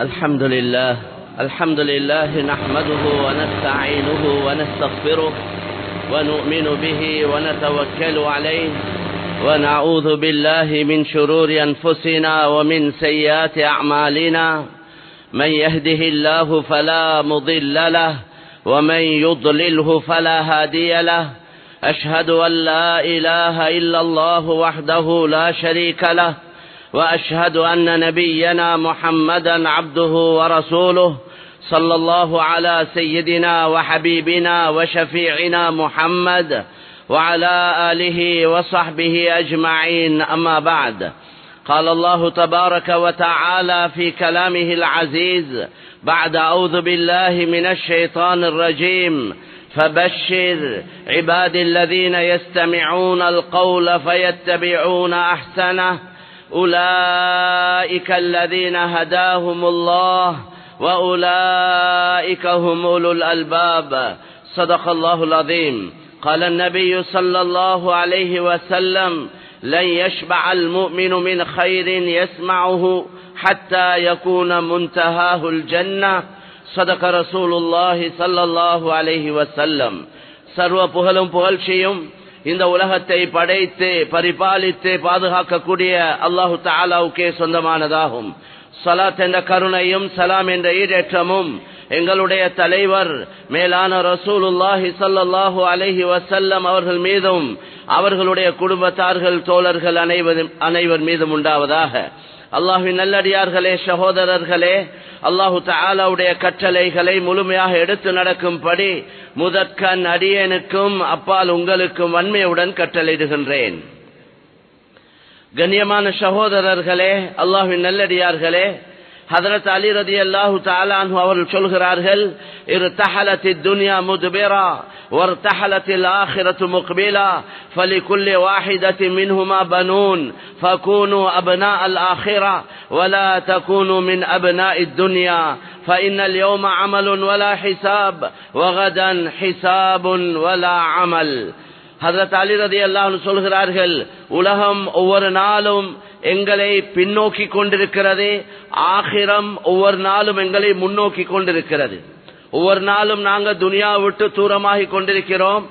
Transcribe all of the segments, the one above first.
الحمد لله نحمده ونستعينه ونستغفره ونؤمن به ونتوكل عليه ونعوذ بالله من شرور أنفسنا ومن سيئات أعمالنا من يهده الله فلا مضل له ومن يضلله فلا هادي له أشهد أن لا إله إلا الله وحده لا شريك له وأشهد أن نبينا محمدا عبده ورسوله صلى الله على سيدنا وحبيبنا وشفيعنا محمد وعلى آله وصحبه أجمعين أما بعد قال الله تبارك وتعالى في كلامه العزيز بعد أعوذ بالله من الشيطان الرجيم فبشر عباد الذين يستمعون القول فيتبعون أحسنه أولئك الذين هداهم الله وأولئك هم أولو الألباب صدق الله العظيم قال النبي صلى الله عليه وسلم لن يشبع المؤمن من خير يسمعه حتى يكون منتهاه الجنة صدق رسول الله صلى الله عليه وسلم சர்வ புகழும் புகழ்ச்சியும் இந்த உலகத்தை படைத்து பரிபாலித்து பாதுகாக்கக்கூடிய அல்லாஹு தஆலாவுக்கே சொந்தமானதாகும். ஸலாத் என்ற கருணையும் சலாம் என்ற ஈடேற்றமும் எங்களுடைய தலைவர் மேலான ரசூலுல்லாஹி ஸல்லல்லாஹு அலைஹி வஸல்லம் அவர்கள் மீதும் அவர்களுடைய குடும்பத்தார்கள் தோழர்கள் அனைவர் மீதும் உண்டாவதாக. அல்லாஹ்வின் நல்லடியார்களே, சகோதரர்களே, அல்லாஹு தஆலாவுடைய கட்டளைகளை முழுமையாக எடுத்து நடக்கும்படி முதற்கண் அடியேனுக்கும் அப்பால் உங்களுக்கும் வன்மையுடன் கட்டளையிடுகின்றேன். கண்ணியமான சகோதரர்களே, அல்லாஹ்வின் நல்லடியார்களே, ஹதரத் அலி ரலியல்லாஹு தஆலா அன்ஹு அவர்கள் சொல்கிறார்கள், இர்தஹலத்தித் துன்யா முத்பிரா வர்தஹலத்தில் ஆখিরাத்து முக்பிலா ஃபலிகுல்லி வாஹிதத்தின் மின்ஹுமா பனூன் ஃபகூனு அப்னாஅல் ஆখিরা வலா தகூனு மின் அப்னாஇத் துன்யா ஃபஇன்னல் யௌம அமலுன் வலா ஹிசாப் வகதன் ஹிசாபுன் வலா அமல். ஹதரத் அலி ரலியல்லாஹு அன்ஹு சொல்கிறார்கள், உலகம் ஒவ்வொரு நாளும் எங்களை பின்னோக்கி கொண்டிருக்கிறது, ஆகிரம் ஒவ்வொரு நாளும் எங்களை முன்னோக்கி கொண்டிருக்கிறது. ஒவ்வொரு நாளும் நாங்கள் துனியா விட்டு தூரமாகி கொண்டிருக்கிறோம்,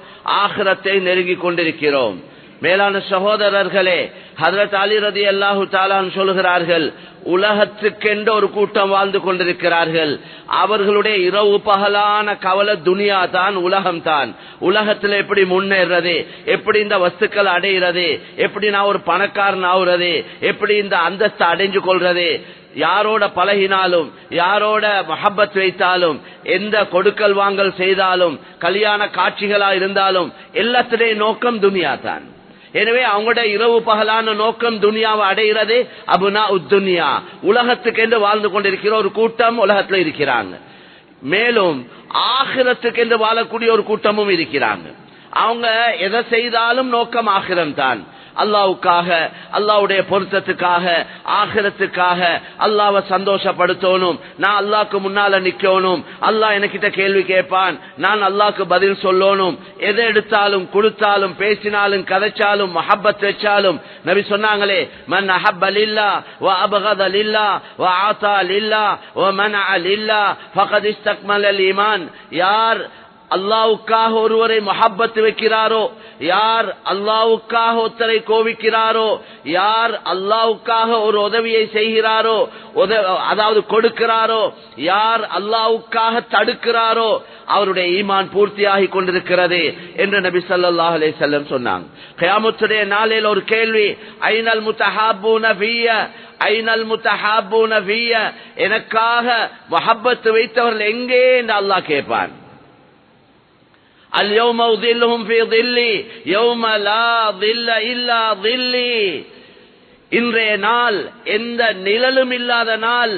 ஆகிரத்தை நெருங்கி கொண்டிருக்கிறோம். மேலான சகோதரர்களே, ஹதரத் அலி ரலியல்லாஹு தஆலா சொல்கிறார்கள், உலகத்துக்கென்று ஒரு கூட்டம் வாழ்ந்து கொண்டிருக்கிறார்கள். அவர்களுடைய இரவு பகலான கவலை துனியா தான், உலகம் தான். உலகத்தில் எப்படி முன்னேறது, எப்படி இந்த வஸ்துக்கள் அடைகிறது, எப்படி நான் ஒரு பணக்காரன் ஆகுறது, எப்படி இந்த அந்தஸ்து அடைஞ்சு கொள்றது, யாரோட பழகினாலும் யாரோட மஹப்பத் வைத்தாலும் எந்த கொடுக்கல் வாங்கல் செய்தாலும் கல்யாண காட்சிகளா இருந்தாலும் எல்லாத்திலே நோக்கம் துனியா தான். எனவே அவங்களுடைய இரவு பகலான நோக்கம் துனியாவை அடைகிறது. அபுனா உத்துனியா, உலகத்துக்கு என்று வாழ்ந்து கொண்டிருக்கிற ஒரு கூட்டம் உலகத்தில் இருக்கிறாங்க. மேலும் ஆகிரத்துக்கு என்று வாழக்கூடிய ஒரு கூட்டமும் இருக்கிறாங்க. அவங்க எதை செய்தாலும் நோக்கம் ஆகிரம் தான். அல்லாஹ்வுக்காக, அல்லாஹ்வுடைய பொருத்தத்துக்காக, ஆகிரத்துக்காக, அல்லாஹ்வை சந்தோஷப்படுத்தணும், நான் அல்லாஹ்க்கு முன்னால நிக்கணும், அல்லாஹ் எனக்கிட்ட கேள்வி கேட்பான், நான் அல்லாஹ்க்கு பதில் சொல்லணும். எதை எடுத்தாலும் கொடுத்தாலும் பேசினாலும் கதைச்சாலும் மஹப்பத் வச்சாலும் நபி சொன்னாங்களே, மன் அஹப்ப லில்லாஹ் வ அபகத லில்லாஹ் வ ஆதா லில்லாஹ் வ மனஅ லில்லாஹ் ஃபகத் இஸ்தக்மலல் ஈமான். யார் அல்லாஹ்வுக்காக ஒருவரை மஹப்பத் வைக்கிறாரோ, யார் அல்லாஹ்வுக்காக ஒருத்தரை கோபிக்கிறாரோ, யார் அல்லாஹ்வுக்காக ஒரு உதவியை செய்கிறாரோ, அதாவது கொடுக்கிறாரோ, யார் அல்லாஹ்வுக்காக தடுக்கிறாரோ, அவருடைய ஈமான் பூர்த்தியாகி கொண்டிருக்கிறது என்று நபி ஸல்லல்லாஹு அலைஹி வஸல்லம் சொன்னாங்க. கியாமத்துடைய நாளில் ஒரு கேள்வி, ஐனல் முத்தஹாபூன ஃபிய, ஐனல் முத்தஹாபூன ஃபிய, எனக்காக மஹப்பத் வைத்தவர்கள் எங்கே என்று அல்லாஹ் கேட்பான். اليوم أظلهم في ظلي يوم لا ظل إلا ظلي. இன்றைய நாள் எந்த நிழலும் இல்லாத நாள்,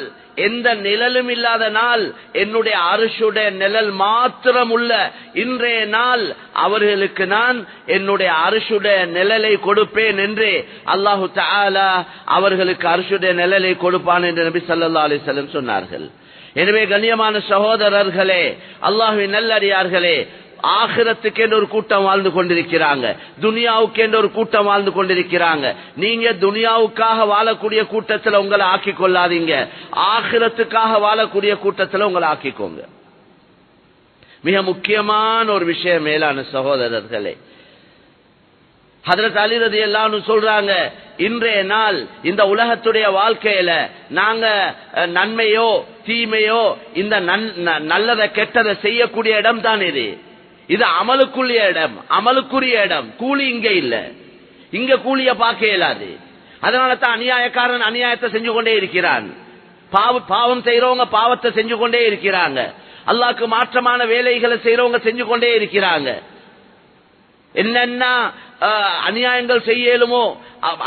எந்த நிழலும் இல்லாத நாள், என்னுடைய அர்ஷுடைய நிழல் மாத்திரம் உள்ள இன்றைய நாள் அவர்களுக்கு நான் என்னுடைய அர்ஷுடைய நிழலை கொடுப்பேன் என்று அல்லாஹு தஆலா அவர்களுக்கு அர்ஷுடைய நிழலை கொடுப்பான் என்று நபி ஸல்லல்லாஹு அலைஹி வஸல்லம் சொன்னார்கள். எனவே கண்ணியமான சகோதரர்களே, அல்லாஹ்வின் நல்லடியார்களே, ஆகிரத்துக்கு என்று ஒரு கூட்டம் வாழ்ந்து கொண்டிருக்கிறாங்க, துனியாவுக்கு என்று ஒரு கூட்டம் வாழ்ந்து கொண்டிருக்கிறாங்க. நீங்க துனியாவுக்காக வாழக்கூடிய கூட்டத்தில் உங்களை ஆக்கிக் கொள்ளாதீங்க, ஆகிரத்துக்காக வாழக்கூடிய கூட்டத்தில் உங்களை ஆக்கிக்கோங்க. மிக முக்கியமான ஒரு விஷயம் மேலான சகோதரர்களே, ஹஜ்ரத் அலி ரலியல்லாஹு அன்ஹு சொல்றாங்க, இன்றைய நாள் இந்த உலகத்துடைய வாழ்க்கையில நாங்க நன்மையோ தீமையோ இந்த நல்லதை கெட்டதை செய்யக்கூடிய இடம் தான் இது அமலுக்குரிய இடம், அமலுக்குரிய இடம். கூலி இங்க இல்ல, இங்க கூலிய பார்க்க இயலாது. அதனால தான் அநியாயக்காரன் அநியாயத்தை செஞ்சு கொண்டே இருக்கிறான், பாவம் செய்யறவங்க பாவத்தை செஞ்சு கொண்டே இருக்கிறாங்க, அல்லாஹ்க்கு மாற்றமான வேலைகளை செய்யறவங்க செஞ்சு கொண்டே இருக்கிறாங்க. என்னென்ன அநியாயங்கள் செய்யலுமோ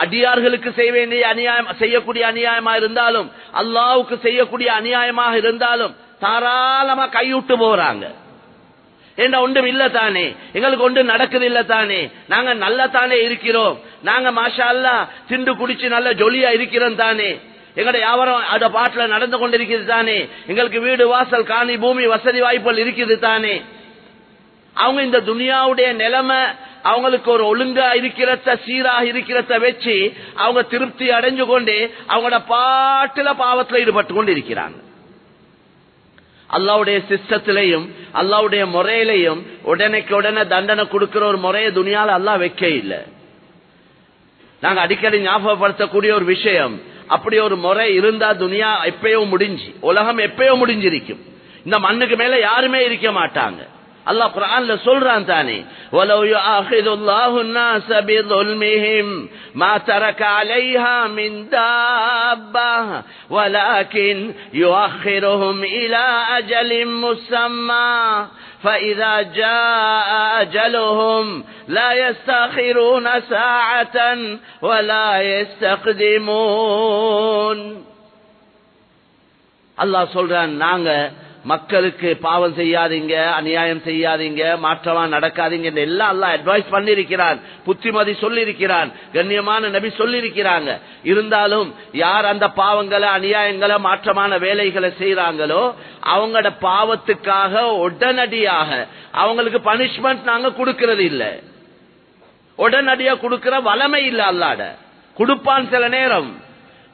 அடியார்களுக்கு செய்ய வேண்டிய அநியாயம் செய்யக்கூடிய அநியாயமா இருந்தாலும் அல்லாஹ்வுக்கு செய்யக்கூடிய அநியாயமாக இருந்தாலும் தாராளமா கைவிட்டு போறாங்க. ஏண்டா ஒன்றும் இல்ல தானே, எங்களுக்கு ஒன்றும் நடக்குது இல்ல தானே, நாங்க நல்ல தானே இருக்கிறோம், நாங்க மாஷா அல்லாஹ் திண்டு குடிச்சு நல்ல ஜொலியா இருக்கிறோம் தானே, எங்களுடைய வியாபாரம் அந்த பாட்டுல நடந்து கொண்டிருக்கிறது தானே, எங்களுக்கு வீடு வாசல் காணி பூமி வசதி வாய்ப்புகள் இருக்குது தானே. அவங்க இந்த துனியாவுடைய நிலைமை அவங்களுக்கு ஒரு ஒழுங்கா இருக்கிறத சீராக இருக்கிறத வச்சு அவங்க திருப்தி அடைஞ்சு கொண்டு அவங்களோட பாட்டுல பாவத்தில் ஈடுபட்டு கொண்டு இருக்கிறாங்க. அல்லாவுடைய சிஸ்டத்திலையும் அல்லாவுடைய முறையிலையும் உடனேக்கு உடனே தண்டனை கொடுக்கிற ஒரு முறையை துனியால அல்லாஹ் வைக்க இல்லை. நாங்க அடிக்கடி ஞாபகப்படுத்தக்கூடிய ஒரு விஷயம், அப்படி ஒரு முறை இருந்தா துனியா எப்பயோ முடிஞ்சு, உலகம் எப்பயோ முடிஞ்சிருக்கும், இந்த மண்ணுக்கு மேல யாருமே இருக்க மாட்டாங்க. அல்லாஹ் குர்ஆன்ல சொல்றான் தானே, வலவ் யுஆஹிதுல்லாஹு الناس بظلمهم ما ترك عليها من دابة ولكن يؤخرهم إلى أجل مسمى فإذا جاء أجلهم لا يستأخرون ساعة ولا يستقدمون. அல்லாஹ் சொல்றான், நாங்க மக்களுக்கு பாவம் செய்யாதீங்க, அநியாயம் செய்யாதீங்க, மாற்றமா நடக்காதீங்க எல்லாம் அல்லாஹ் அட்வைஸ் பண்ணிருக்கிறான், புத்திமதி சொல்லி இருக்கிறான், கண்ணியமான நபி சொல்லி இருக்கிறாங்க. இருந்தாலும் யார் அந்த பாவங்களை அநியாயங்களை மாற்றமான வேலைகளை செய்யறாங்களோ அவங்களோட பாவத்துக்காக உடனடியாக அவங்களுக்கு பனிஷ்மெண்ட் நாங்க கொடுக்கிறது இல்ல, உடனடியா கொடுக்கிற வளமை இல்ல. அல்லாட கொடுப்பான், சில நேரம்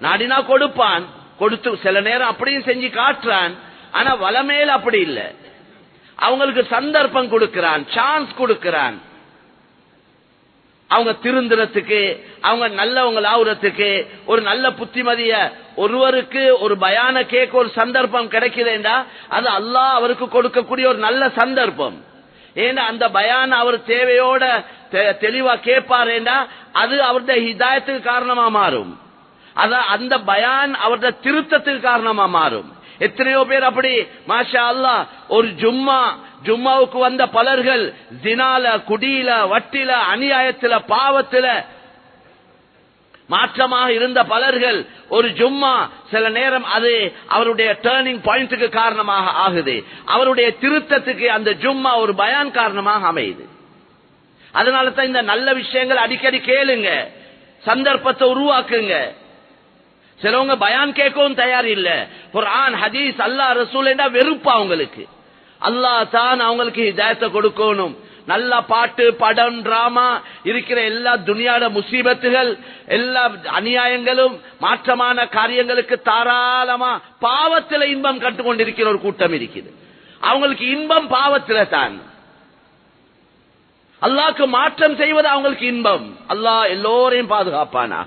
நாடினா கொடுப்பான், கொடுத்து சில நேரம் அப்படியும் செஞ்சு காட்டுறான். ஆனா வளமேல அப்படி இல்ல, அவங்களுக்கு சந்தர்ப்பம் கொடுக்கிறான், சான்ஸ் கொடுக்கிறான், அவங்க திருந்துறதுக்கு, அவங்க நல்லவங்க ஆகுறதுக்கு. ஒரு நல்ல புத்திமதிய ஒருவருக்கு ஒரு பயான கேட்க ஒரு சந்தர்ப்பம் கிடைக்குதுண்டா அது அல்லாஹ் அவருக்கு கொடுக்கக்கூடிய ஒரு நல்ல சந்தர்ப்பம். ஏன்னா அந்த பயான அவர் தேவையோட தெளிவா கேட்பாருண்டா அது அவருடைய ஹிதாயத்துக்கு காரணமா மாறும், அந்த பயான் அவருடைய திருத்தத்துக்கு காரணமா மாறும். எத்தனையோ பேர் அப்படி மாஷா அல்லாஹ் ஒரு ஜும்மாவுக்கு வந்த பலர்கள் ஜினால, குடியில, வட்டில, அநியாயத்தில, பாவத்தில மாற்றமாக இருந்த பலர்கள் ஒரு ஜும்மா சில நேரம் அது அவருடைய டர்னிங் பாயிண்ட்டுக்கு காரணமாக ஆகுது, அவருடைய திருத்தத்துக்கு அந்த ஜும்மா ஒரு பயான் காரணமாக அமையுது. அதனால தான் இந்த நல்ல விஷயங்கள் அடிக்கடி கேளுங்க, சந்தர்ப்பத்தை உருவாக்குங்க. சிலவங்க பயான் கேட்கவும் தயார் இல்ல, குர்ஆன் ஹதீஸ் அல்லாஹ் ரசூல் என்றா வெறுப்பா அவங்களுக்கு. அல்லாஹ் தான் அவங்களுக்கு ஹிதாயத்தை கொடுக்கணும். நல்ல பாட்டு, படம், டிராமா இருக்கிற எல்லா துனியாட முசீபத்துகள், எல்லா அநியாயங்களும் மாற்றமான காரியங்களுக்கு தாராளமா பாவத்தில் இன்பம் கட்டுக்கொண்டிருக்கிற ஒரு கூட்டம் இருக்குது. அவங்களுக்கு இன்பம் பாவத்தில தான், அல்லாஹ்க்கு மாற்றம் செய்வது அவங்களுக்கு இன்பம். அல்லாஹ் எல்லோரையும் பாதுகாப்பானா.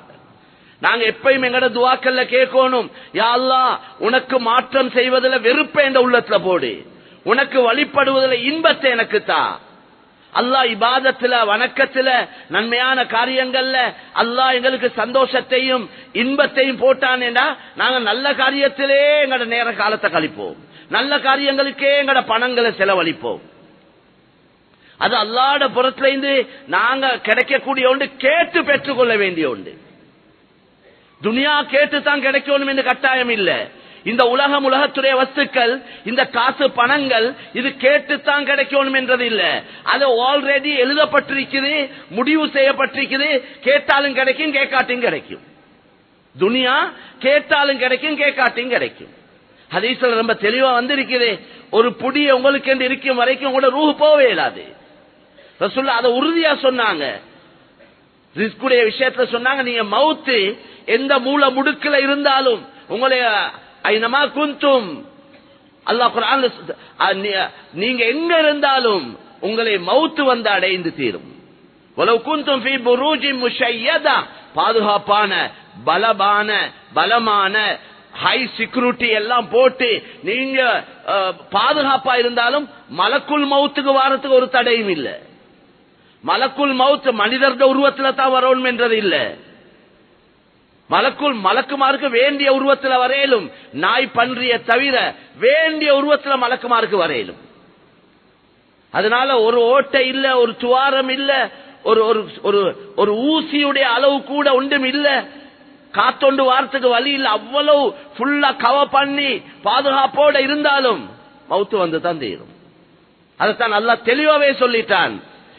நாங்க எப்பயும் எங்கட துவாக்கல்ல கேட்கணும், யா அல்லாஹ் உனக்கு மாற்றம் செய்வதில் வெறுப்பை என்ற உள்ளத்துல போடு, உனக்கு வழிபடுவதில் இன்பத்தை எனக்கு தா. அல்லாஹ் இபாதத்துல, வணக்கத்துல, நன்மையான காரியங்கள்ல அல்லாஹ் எங்களுக்கு சந்தோஷத்தையும் இன்பத்தையும் போட்டானேடா நாங்க நல்ல காரியத்திலே எங்கட நேர காலத்தை கழிப்போம், நல்ல காரியங்களுக்கே எங்கட பணங்களை செலவழிப்போம். அது அல்லாஹ்வுடைய புறத்திலிருந்து நாங்க கிடைக்கக்கூடிய ஒன்று, கேட்டு பெற்றுக்கொள்ள வேண்டிய ஒன்று. துனியா கேட்டுத்தான் கிடைக்கணும் என்று கட்டாயம் இல்ல. இந்த உலகத்துடைய வஸ்துக்கள், இந்த காசு பணங்கள், இது கேட்டுத்தான் கிடைக்கணும் என்றது இல்ல. அது ஆல்ரெடி எழுதப்பட்டிருக்குது, முடிவு செய்யப்பட்டிருக்குது. கேட்டாலும் கிடைக்கும், கேட்காட்டியும் கிடைக்கும். துனியா கேட்டாலும் கிடைக்கும், கேட்காட்டியும் கிடைக்கும். ஹதீஸ்ல ரொம்ப தெளிவா வந்திருக்குது. ஒரு புடி உங்களுக்கு என்று இருக்கும் வரைக்கும் உங்களோட ரூஹ் போவே இல்லாது. ரசூலுல்லாஹ் அதை உறுதியா சொன்னாங்க. ரிஸ்குடைய விஷயத்துல சொன்னாங்க, நீங்க மவுத்து எந்த மூல முடுக்குல இருந்தாலும் உங்களை ஐனமா குந்தும், அல்லாஹ் குர்ஆன்ல நீங்க எங்க இருந்தாலும் உங்களை மவுத்து வந்து அடைந்து தீரும். வலவ் குந்தும் ஃபீ புரூஜின் முஷய்யதா, பாதுகாப்பான பலமான ஹை செக்யூரிட்டி எல்லாம் போட்டு நீங்க பாதுகாப்பா இருந்தாலும் மலக்குல் மவுத்துக்கு வாரத்துக்கு ஒரு தடையும் இல்லை. மலக்குல் மவுத் மனிதர்ட உருவத்துல தான் வரணும் என்றது இல்ல. மலக்குமாருக்கு வேண்டிய உருவத்துல வரையிலும், நாய் பன்றிய தவிர வேண்டிய உருவத்துல மலக்குமாருக்கு வரையிலும். அதனால ஒரு ஓட்டை இல்ல, ஒரு துவாரம் இல்ல, ஒரு ஊசியுடைய அளவு கூட ஒன்றும் இல்ல, காத்தொண்டு வாரத்துக்கு வழி இல்ல. அவ்வளவு ஃபுல்லா கவர் பண்ணி பாதுகாப்போட இருந்தாலும் மவுத்து வந்து தான் தீரும். அதைத்தான் அல்லாஹ் தெளிவாவே சொல்லிட்டான்.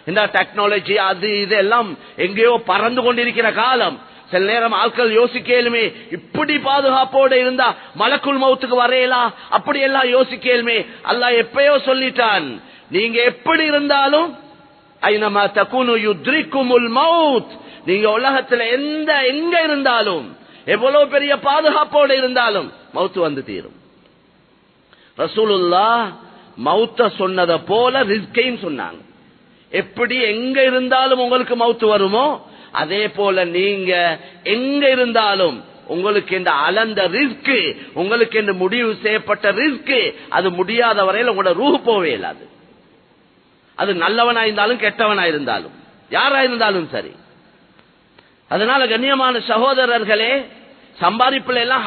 இந்த டெக்னாலஜி அது இதெல்லாம் எங்கேயோ பறந்து கொண்டிருக்கிற காலம். சில நேரம் ஆட்கள் யோசிக்கலுமே, இப்படி பாதுகாப்போட இருந்தா மலக்குல் மவுத்துக்கு வரையலா, அப்படி எல்லாம் யோசிக்கலுமே. அல்லாஹ் எப்பயோ சொல்லிட்டான், நீங்க எப்படி இருந்தாலும் ஐனமா தகுனு யுத்ரிக்குமுல் மவுத், நீங்க உலகத்துல எங்க இருந்தாலும் எவ்வளவு பெரிய பாதுகாப்போட இருந்தாலும் மவுத்து வந்து தீரும். ரசூலுல்லாஹ் மவுத்த சொன்னதை போல ரிஸ்கையும் சொன்னாங்க. எப்படி எங்க இருந்தாலும் உங்களுக்கு மவுத்து வருமோ, அதே போல நீங்க எங்க இருந்தாலும் உங்களுக்கு இந்த அளந்த ரிஸ்க், உங்களுக்கு இந்த முடிவு செய்யப்பட்ட ரிஸ்க், அது முடியாத வரையில் உங்களோட ரூஹ் போவே இல்லாது. அது நல்லவனா இருந்தாலும் கெட்டவனா இருந்தாலும் யாரா இருந்தாலும் சரி. அதனால கண்ணியமான சகோதரர்களே, சம்பாதிப்புல எல்லாம்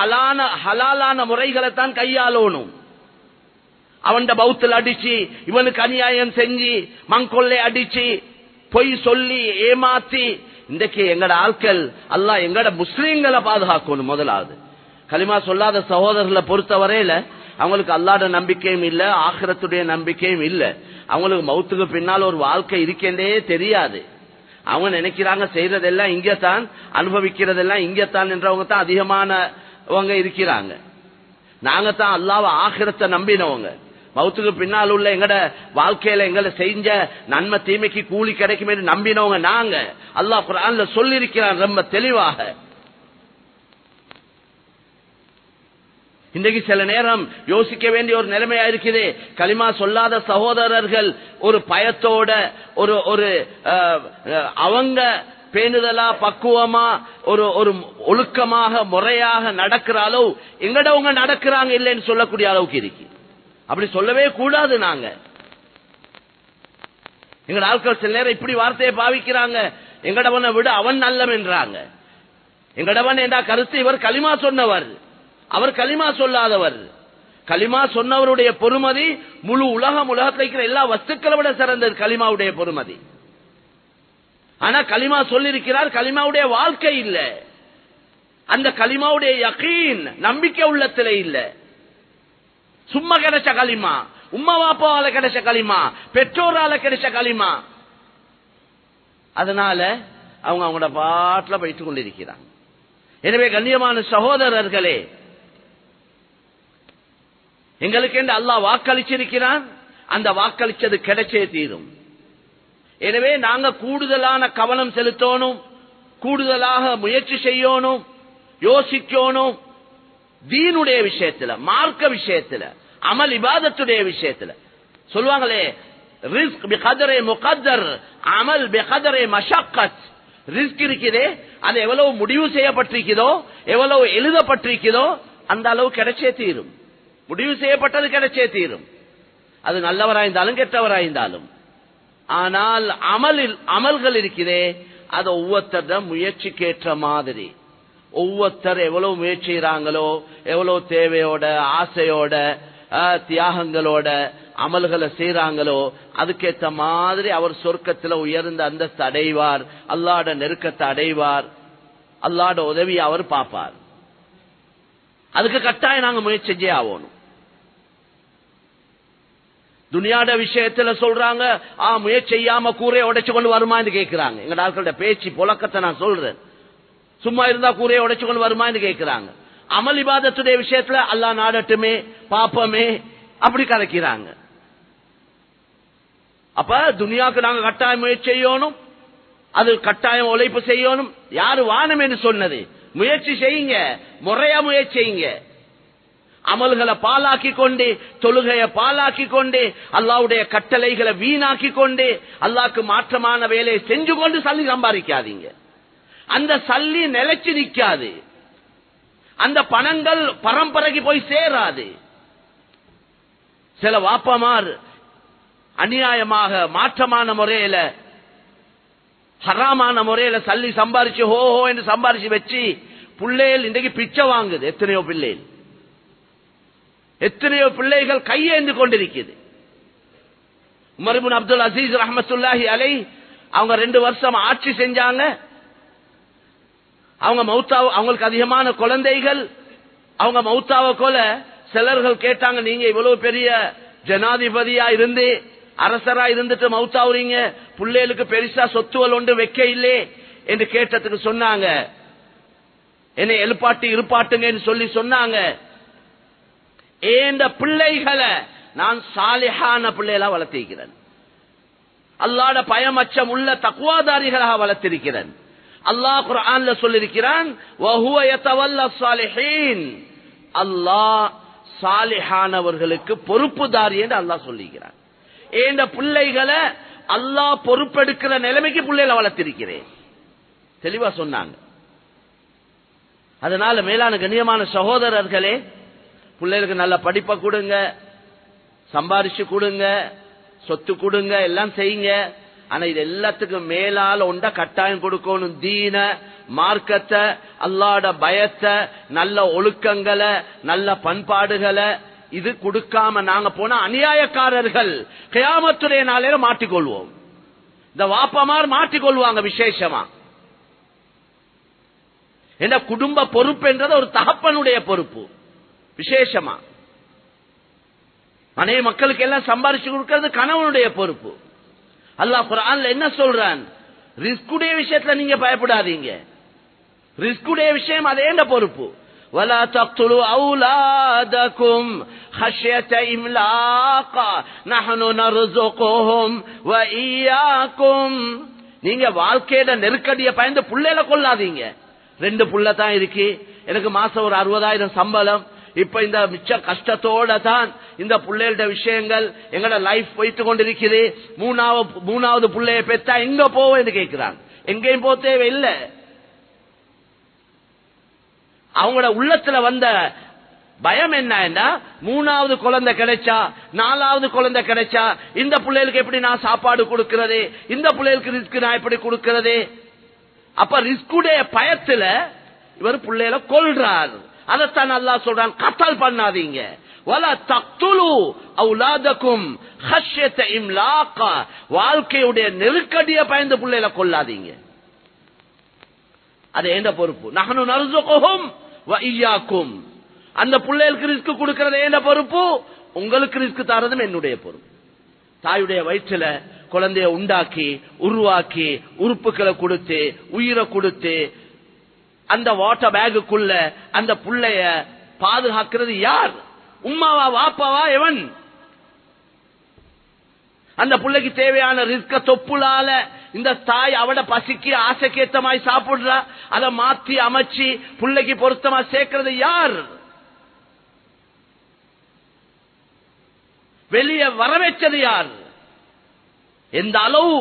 ஹலாலான முறைகளை தான் கையாளணும். அவன் பௌத்தில் அடிச்சு, இவனுக்கு அநியாயம் செஞ்சு, மங்கொள்ளை அடிச்சு, பொய் சொல்லி ஏமாத்தி, இன்றைக்கு எங்கட ஆட்கள் அல்லாஹ் எங்கட முஸ்லீம்களை பாதுகாக்கணும். முதலாவது கலிமா சொல்லாத சகோதரர்களை பொறுத்த வரையில அவங்களுக்கு அல்லாஹ்ட நம்பிக்கையும் இல்ல, ஆখিরাத்துடைய நம்பிக்கையும் இல்ல. அவங்களுக்கு மௌத்துக்கு பின்னால் ஒரு வாழ்க்கை இருக்கேண்டே தெரியாது. அவங்க நினைக்கிறாங்க செய்யறதெல்லாம் இங்கத்தான், அனுபவிக்கிறதெல்லாம் இங்கத்தான் என்றவங்க தான் அதிகமானவங்க இருக்கிறாங்க. நாங்க தான் அல்லாஹ்வை ஆখিরাத்தை நம்பினவங்க. மௌத்துக்கு பின்னால் உள்ள எங்கட வாழ்க்கையில எங்களை செஞ்ச நன்மை தீமைக்கு கூலி கிடைக்கும் என்று நம்பினவங்க நாங்க. அல்லாஹ் குர்ஆன்ல சொல்லி இருக்கிறான் ரொம்ப தெளிவாக. இன்றைக்கு சில நேரம் யோசிக்க வேண்டிய ஒரு நிலைமையா இருக்குது. கலிமா சொல்லாத சகோதரர்கள் ஒரு பயத்தோட ஒரு அவங்க பேணுதலா பக்குவமா ஒரு ஒழுக்கமாக முறையாக நடக்கிற அளவு எங்கடவங்க நடக்கிறாங்க இல்லைன்னு சொல்லக்கூடிய அளவுக்கு இருக்கு. அப்படி சொல்லவே கூடாது. நாங்க எங்கட ஆட்கள் சில நேரம் இப்படி வார்த்தையை பாவிக்கிறாங்க, எங்கடவனை விட அவன் நல்லவன் என்றாங்க. எங்கடவன் என்ற கருத்து இவர் களிமா சொன்னவர், அவர் களிமா சொல்லாதவர். களிமா சொன்னவருடைய பொறுமதி முழு உலகத்தில் இருக்கிற எல்லா வஸ்துக்களை விட சிறந்தது களிமாவுடைய பொறுமதி. ஆனா களிமா சொல்லிருக்கிறார், களிமாவுடைய வாழ்க்கை இல்ல, அந்த களிமாவுடைய யகீன் நம்பிக்கை உள்ளத்திலே இல்ல. சும்மா கிடைச்ச களிமா, உம்மா வாப்பாவால கிடைச்ச களிமா, பெற்றோரால கிடைச்ச களிமா. அதனால அவங்க அவங்களோட பாட்டுல போயிட்டு கொண்டிருக்கிறாங்க. எனவே கண்ணியமான சகோதரர்களே, எங்களுக்கு என்று அல்லாஹ் வாக்களிச்சிருக்கிறான், அந்த வாக்களிச்சது கிடைச்சே தீரும். எனவே நாங்க கூடுதலான கவனம் செலுத்தணும், கூடுதலாக முயற்சி செய்யணும், யோசிக்கணும். தீனுடைய விஷயத்துல, மார்க்க விஷயத்துல, அமல் இபாதத்துடைய விஷயத்துல சொல்லுவாங்களே, ரிஸ்க் பிகதரே முகத்தர், அமல் பிகதரே மஷக்கத். ரிஸ்க் இருக்குதே, அது எவ்வளவு முடிவு செய்யப்பட்டிருக்கிறதோ, எவ்வளவு எழுதப்பட்டிருக்கிறதோ அந்த அளவு கிடைச்சே தீரும். முடிவு செய்யப்பட்டது கிடைச்சே தீரும், அது நல்லவராயிருந்தாலும் கெட்டவராயிருந்தாலும். ஆனால் அமல்கள் இருக்கிறதே, அது ஒவ்வொருத்தர முயற்சிக்கேற்ற மாதிரி, ஒவ்வொருத்தர் எவ்வளவு முயற்சிறாங்களோ, எவ்வளவு தேவையோட ஆசையோட தியாகங்களோட அமல்களை செய்யறாங்களோ, அதுக்கேற்ற மாதிரி அவர் சொர்க்கத்தில் உயர்ந்த அந்தஸ்து அடைவார், அல்லாஹ்ட நெருக்கத்தை அடைவார், அல்லாஹ்ட உதவியை அவர் பார்ப்பார். அதுக்கு கட்டாயம் நாங்க முயற்சி செஞ்சே ஆகணும். துனியாட விஷயத்துல சொல்றாங்க, முயற்சி செய்யாம கூரையை உடைச்சு கொண்டு வருமான்னு கேட்கிறாங்க. எங்க ஆட்களோட பேச்சு புழக்கத்தை நான் சொல்றேன். சும்மா இருந்தா கூரையை உடைச்சு கொண்டு வருமான்னு கேட்கிறாங்க. அமல் இபாதத்துடைய விஷயத்துல அல்லாஹ் நாடட்டுமே பாப்பமே அப்படி கலக்கிறாங்க. அப்ப துனியாவுக்கு நாங்க கட்டாயம் முயற்சி செய்யணும், அது கட்டாயம் உழைப்பு செய்யணும். யாரு வானம் என்று சொன்னது? முயற்சி செய்யுங்க, முறையா முயற்சி செய்யுங்க. அமல்களை பாலாக்கி கொண்டு, தொழுகையை பாலாக்கி கொண்டு, அல்லாஹ்வுடைய கட்டளைகளை வீணாக்கி கொண்டு, அல்லாஹ்க்கு மாற்றமான வேலையை செஞ்சு கொண்டு சல்லி சம்பாதிக்காதீங்க. அந்த சல்லி நிலைச்சு நிற்காது, அந்த பணங்கள் பரம்பரைக்கு போய் சேராது. சில வாப்பமார் அநியாயமாக மாற்றமான முறையில ஹராமான முறையில சல்லி சம்பாரிச்சு ஹோ ஹோ என்று சம்பாரிச்சு வச்சு பிள்ளைகள் இன்றைக்கு பிச்சை வாங்குது. எத்தனையோ பிள்ளைகள் கையேந்து கொண்டிருக்கிறது. உமர் இப்னு அப்துல் அசீஸ் ரஹ்மத்துல்லாஹி அலைஹி அவங்க 2 வருஷம் ஆட்சி செஞ்சாங்க. அவங்க மௌத்தாவ, அவங்களுக்கு அதிகமான குழந்தைகள். அவங்க மௌத்தாவ கொல சிலர்கள் கேட்டாங்க, நீங்க இவ்வளவு பெரிய ஜனாதிபதியா இருந்து அரசரா இருந்துட்டு மௌத்தாவுறீங்க, பிள்ளைகளுக்கு பெருசா சொத்துவல் ஒன்று வைக்க இல்லே என்று கேட்டதுக்கு சொன்னாங்க, என்னை எழுப்பாட்டு இருப்பாட்டுங்க சொல்லி சொன்னாங்க, ஏந்த பிள்ளைகளை நான் சாலிஹான பிள்ளைகளா வளர்த்திருக்கிறேன், அல்லாஹ்வுட பயமச்சம் உள்ள தக்வாதாரிகளாக வளர்த்திருக்கிறேன். அல்லாஹ் குர்ஆன்ல சொல்லியிருக்கிறான், வஹுவ யதவல்லா ஸாலிஹீன், அல்லாஹ் சாலிஹானவர்களுக்கு பொறுப்புதாரி என்று அல்லாஹ் சொல்லிக்கிறான். ஏந்த பிள்ளைகளை அல்லாஹ் பொறுப்பெடுக்கிற நிலைமைக்கு பிள்ளைகளை வளர்த்திருக்கிறேன் தெளிவா சொன்னாங்க. அதனால மேலான கண்ணியமான சகோதரர்களே, பிள்ளைகளுக்கு நல்ல படிப்பை கொடுங்க, சம்பாரிச்சு கொடுங்க, சொத்து கொடுங்க, எல்லாம் செய்யுங்க. ஆனா இது எல்லாத்துக்கும் மேலால ஒண்ட கட்டாயம் கொடுக்கணும். தீன, மார்க்கத்தை, அல்லாஹ்வுட பயத்தை, நல்ல ஒழுக்கங்களை, நல்ல பண்பாடுகளை இது கொடுக்காம நாங்க போனா அநியாயக்காரர்கள் கியாமத்துடைய நாளையில மாட்டிக்கொள்வோம். இந்த வாப்பமார் மாட்டிக்கொள்வாங்க. விசேஷமா என்ன குடும்ப பொறுப்பு என்றது ஒரு தகப்பனுடைய பொறுப்பு. விசேஷமா மனைவி மக்களுக்கு எல்லாம் சம்பாரிச்சு கொடுக்கிறது கணவனுடைய பொறுப்பு. அல்லாஹ் குர்ஆன்ல என்ன சொல்றான்? ரிஸ்குடைய விஷயத்துல நீங்க பயப்படாதீங்க. ரிஸ்குடைய விஷயம் அதே பொறுப்பு. ولا تقتلوا أولادكم خشية إملاق نحن نرزقهم وإياكم. நீங்க வாழ்க்கையில நெருக்கடிய பயந்து புள்ளையில கொள்ளாதீங்க. 2 புள்ள தான் இருக்கு, எனக்கு மாசம் ஒரு 60,000 சம்பளம், இப்ப இந்த மிச்ச கஷ்டத்தோட தான் இந்த புள்ளையோட விஷயங்கள் எங்கட லைஃப் போயிட்டு கொண்டிருக்குது. மூணாவது புள்ளைய பெற்றா எங்க போவேன்னு கேட்கிறாங்க. எங்கேயும் போக தேவையில்லை. அவங்களோட உள்ளத்துல வந்த பயம் என்னன்னா, 3வது குழந்தை கிடைச்சா, 4வது குழந்தை கிடைச்சா இந்த பிள்ளைகளுக்கு எப்படி நான் சாப்பாடு கொடுக்கிறது, இந்த பிள்ளைகளுக்கு ரிஸ்க் நான் எப்படி கொடுக்கிறது. அப்ப ரிஸ்குடைய பயத்துல இவர் பிள்ளைகளை கொல்றார். அதைத்தான் அல்லாஹ் சொல்றான், கத்தல் பண்ணாதீங்க. வலா தக்துலு அவுலாதக்கும் ஹஷ்யத இம்லாக, வாழ்க்கையுடைய நெருக்கடிய பயந்து பிள்ளைகளை கொல்லாதீங்க. அது என்ன பொறுப்பு? நஹ்னு நர்ஸுகுஹும் வ இய்யாக்கும். அந்த பிள்ளைகளுக்கு ரிஸ்க் கொடுக்கிறது என்ன பொறுப்பு, உங்களுக்கு ரிஸ்க் தரதும் என்னுடைய பொறுப்பு. தாயுடைய வயிற்றுல குழந்தைய உண்டாக்கி உருவாக்கி உறுப்புகளை கொடுத்து உயிரை கொடுத்து அந்த வாட்டர் பேக்குள்ள அந்த புள்ளைய பாதுகாக்கிறது யார்? உம்மாவா வாப்பாவா? எவன்? அந்த பிள்ளைக்கு தேவையான ரிஸ்க தொப்புளால இந்த தாய் அவட பசிக்கு ஆசைக்கேத்தமாய் சாப்பிடுறா, அதை மாத்தி அமைச்சு பிள்ளைக்கு பொருத்தமா சேர்க்கிறது யார்? வெளியே வர வச்சது யார்? எந்த அளவு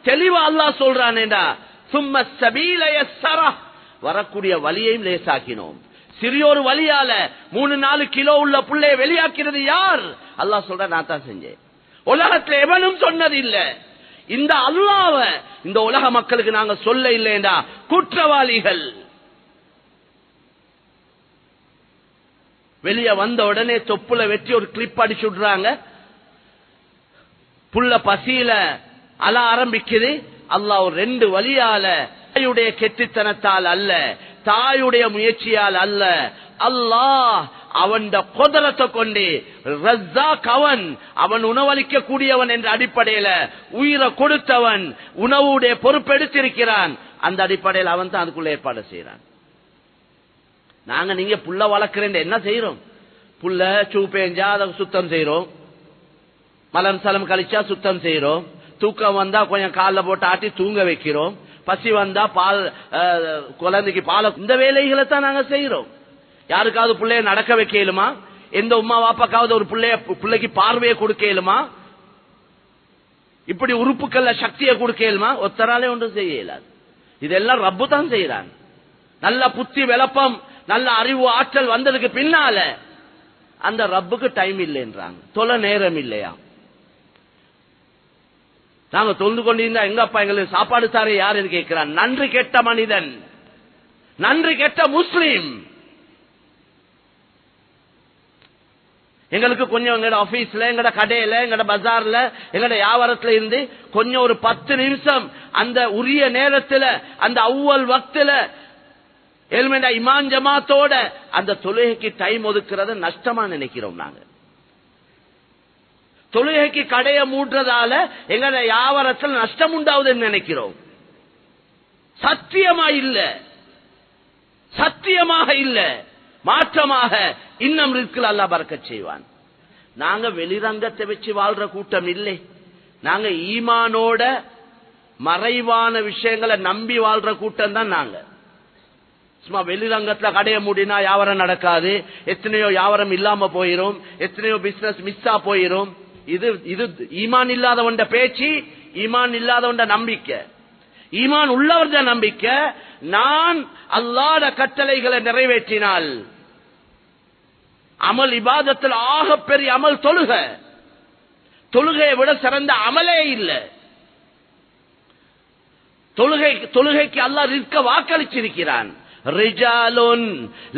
தெளிவா அல்லாஹ் சொல்றானேடா, சும்ம சபீல யஸ்ஸரா, வரக்கூடிய வலியையும் லேசாக்கினோம். சிறியோரு வலியால 3-4 கிலோ உள்ள புள்ளைய வெளியாக்கிறது யார்? அல்லாஹ் சொல்ற, நான் தான் செஞ்சேன். உலகத்தில் எவனும் சொன்னது இல்ல. இந்த அல்லாஹ்வ இந்த உலக மக்களுக்கு நாங்க சொல்ல இல்லைண்டா குற்றவாளிகள். வெளியே வந்த உடனே தொப்புல வெட்டி ஒரு கிளிப் அடிச்சு விடுறாங்க. புள்ள பசியில அழ ஆரம்பிக்குது. அல்லாஹ் ஒரு 2 வழியால, தாயுடைய கெட்டித்தனத்தால் அல்ல, தாயுடைய முயற்சியால் அல்ல, அல்லாஹ் அவன் குதரத்தை கொண்டு ரஸாக், அவன் உணவளிக்க கூடியவன் என்ற அடிப்படையில் உயிரை கொடுத்தவன், உணவுடைய பொறுப்பெடுத்திருக்கிறான். அந்த அடிப்படையில் அவன் தான் அதுக்குள்ள ஏற்பாடு செய்யறான். நாங்க நீங்க புள்ள வளர்க்கிறேன் என்ன செய்யறோம்? புள்ள சூ பேஞ்சா அதை சுத்தம் செய்யறோம், மலம் சலம் கழிச்சா சுத்தம் செய்யறோம், தூக்கம் வந்தா கொஞ்சம் காலில் போட்டு ஆட்டி தூங்க வைக்கிறோம், பசி வந்தா பால் குழந்தைக்கு பால, இந்த வேலைகளை தான் நாங்க செய்யறோம். யாருக்காவது பிள்ளைய நடக்க வைக்கலுமா? எந்த உமா வாப்பாக்காவது ஒரு பிள்ளைக்கு பார்வையை கொடுக்கலுமா? இப்படி உறுப்புக்கள்ல சக்தியை கொடுக்கலுமா? ஒத்தராலே ஒன்றும் செய்ய இயலாது. இதெல்லாம் ரப்பு தான் செய்யறாங்க. நல்ல புத்தி விளப்பம் நல்ல அறிவு ஆற்றல் வந்ததுக்கு பின்னால அந்த ரப்புக்கு டைம் இல்லைன்றாங்க, தொலை நேரம் இல்லையா? நாங்க தொழுது கொண்டிருந்தா எங்க அப்பா எங்களுக்கு சாப்பாடு தாரே யாருன்னு கேட்கிறான். நன்றி கெட்ட மனிதன், நன்றி கெட்ட முஸ்லீம். எங்களுக்கு கொஞ்சம் எங்கட ஆபீஸ்ல, எங்கட கடையில, எங்கட பஜார்ல, எங்கட வியாபாரத்துல இருந்து கொஞ்சம் ஒரு 10 நிமிஷம் அந்த உரிய நேரத்துல, அந்த அவ்வல் வக்துல எல்மெண்டா இமாம் ஜமாத்தோட அந்த தொழுகைக்கு டைம் ஒதுக்குறத நஷ்டமா நினைக்கிறோம். நாங்க தொழுகைக்கு கடையை மூடுறதால எங்கட வியாபாரத்தில் நஷ்டம் உண்டாவதுன்னு நினைக்கிறோம். சத்தியமா இல்ல, சத்தியமாக இல்ல, மாற்றமாக இன்னும் ரிஸ்கில் அல்லாஹ் பரக்கத் செய்வான். நாங்க வெளிரங்கத்தை வச்சு வாழ்ற கூட்டம் இல்லை. நாங்க ஈமானோட மறைவான விஷயங்களை நம்பி வாழ்ற கூட்டம் தான் நாங்க. சும்மா வெளிரங்கத்துல கடையை மூடினா வியாபாரம் நடக்காது, எத்தனையோ வியாபாரம் இல்லாம போயிரும், எத்தனையோ பிசினஸ் மிஸ்ஸா போயிரும். இது இது ஈமான் இல்லாதவண்ட பேச்சு, ஈமான் இல்லாதவண்ட நம்பிக்கை. ஈமான் உள்ளவர்த நம்பிக்கை, நான் அல்லாஹ்வுடைய கட்டளைகளை நிறைவேற்றினால் அமல் இபாதத்தில் ஆக பெரிய அமல் தொழுகை. தொழுகையை விட சிறந்த அமலே இல்லை. தொழுகைக்கு அல்லாஹ் ரிஸ்க வாக்களிச்சிருக்கிறான். ரிஜாலுன்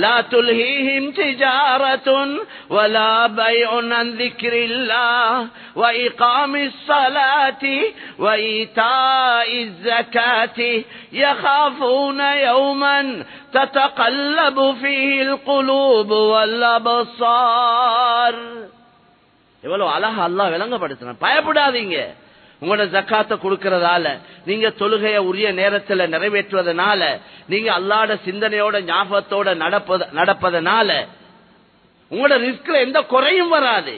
லா துல்ஹீஹிம் திஜாரத்துன் வலா பைஉன் அன் ذிக்ரில்லாஹ் வ இகாமிஸ் ஸலாத்தி வ ஈதாஇஸ் ஸகாத்தி யகாஃபூன யௌமன் ததகல்லபு ஃபீஹில் குலூபு வல் அப்ஸார். எவ்வளவு அழகா அல்லாஹ் விளங்கப்படுத்துறான். பயப்படாதீங்க. உங்களோட ஜக்காத்தை கொடுக்கறதால, நீங்க தொழுகைய உரிய நேரத்தில் நிறைவேற்றுவதனால, நீங்க அல்லாஹ்வுடைய சிந்தனையோட ஞாபகத்தோட நடப்பதனால உங்களோட ரிஸ்க்ல எந்த குறையும் வராது.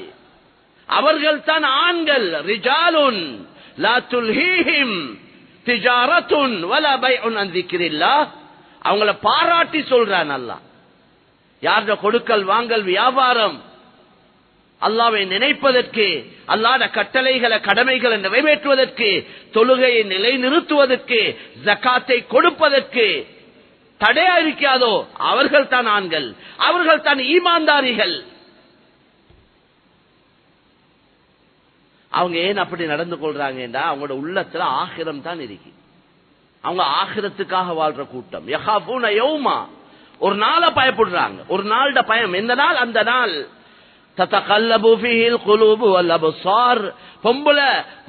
அவர்கள் தான் ஆண்கள். ரிஜாலுன் லா துல்ஹீஹிம் திஜாரத்துன் வலா பைஉன் அன் ذிக்ரில்லாஹ். அவங்கள பாராட்டி சொல்றான் அல்லாஹ். யாருடைய கொடுக்கல் வாங்கல் வியாபாரம் அல்லாஹ்வை நினைப்பதற்கு, அல்லாஹ்வுடைய கட்டளைகளை கடமைகளை நிறைவேற்றுவதற்கு, தொழுகையை நிலைநிறுத்துவதற்கு, ஜக்காத்தை கொடுப்பதற்கு தடையா இருக்காதோ அவர்கள் தான் ஆண்கள், அவர்கள் தான் ஈமான்தாரிகள். அவங்க ஏன் அப்படி நடந்து கொள்றாங்கன்னா அவங்களோட உள்ளத்துல ஆகிரம் தான் இருக்கு. அவங்க ஆகிரத்துக்காக வாழ்ற கூட்டம். யகாஃபூன யௌமா, ஒரு நாளை பயப்படுறாங்க. ஒரு நாளோட பயம். எந்த நாள்? அந்த நாள் ததகல்லபு ஃபீஹில் குலூபு வல் அப்ஸார். பொம்பள